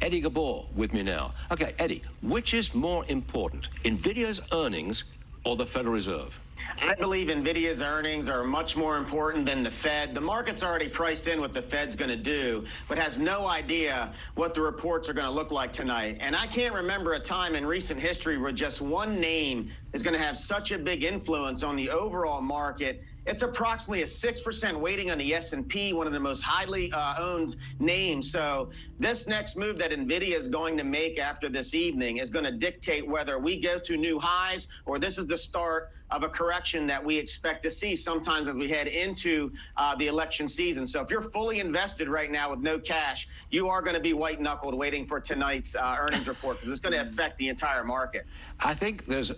Eddie Ghabour with me now. Okay, Eddie, which is more important, Nvidia's earnings or the Federal Reserve? I believe Nvidia's earnings are much more important than the Fed. The market's already priced in what the Fed's going to do, but has no idea what the reports are going to look like tonight. And I can't remember a time in recent history where just one name is going to have such a big influence on the overall market. It's approximately a 6% weighting on the S&P, one of the most highly owned names. So this next move that Nvidia is going to make after this evening is going to dictate whether we go to new highs or this is the start of a correction that we expect to see sometimes as we head into the election season. So if you're fully invested right now with no cash, you are going to be white-knuckled waiting for tonight's earnings report because it's going to affect the entire market. I think there's,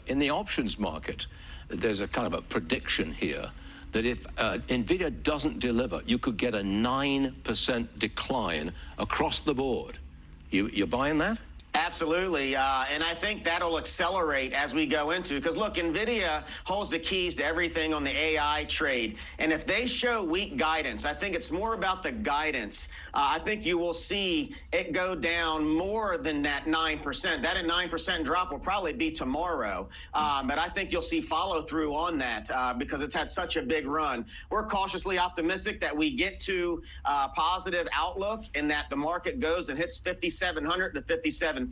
in the options market, there's a kind of a prediction here that if Nvidia doesn't deliver, you could get a 9% decline across the board. You're buying that? Absolutely, and I think that'll accelerate as we go into, because look, Nvidia holds the keys to everything on the AI trade, and if they show weak guidance, I think it's more about the guidance. I think you will see it go down more than that 9%. That 9% drop will probably be tomorrow, but I think you'll see follow through on that because it's had such a big run. We're cautiously optimistic that we get to positive outlook and that the market goes and hits 5,700 to 5,750,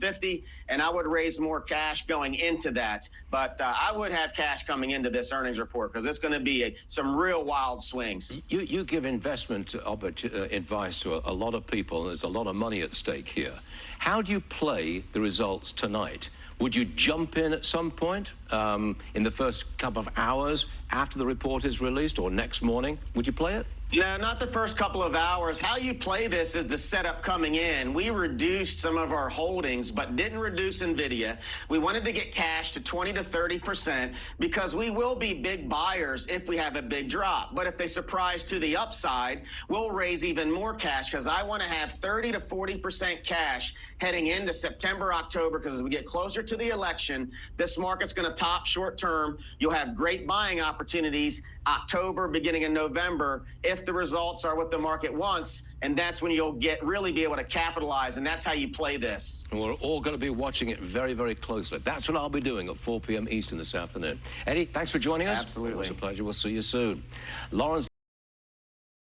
and I would raise more cash going into that. But I would have cash coming into this earnings report because it's going to be some real wild swings. You give investment advice to a lot of people. There's a lot of money at stake here. How do you play the results tonight? Would you jump in at some point in the first couple of hours after the report is released or next morning? Would you play it? No, not the first couple of hours. How you play this is the setup coming in. We reduced some of our holdings, but didn't reduce Nvidia. We wanted to get cash to 20 to 30% because we will be big buyers if we have a big drop. But if they surprise to the upside, we'll raise even more cash because I want to have 30 to 40% cash heading into September, October, because as we get closer to the election, this market's going to top short term. You'll have great buying opportunities October, beginning in November, if the results are what the market wants, and that's when you'll really be able to capitalize, and that's how you play this. We're all going to be watching it very, very closely. That's what I'll be doing at 4 p.m. Eastern this afternoon. Eddie, thanks for joining us. Absolutely. It was a pleasure. We'll see you soon. Lawrence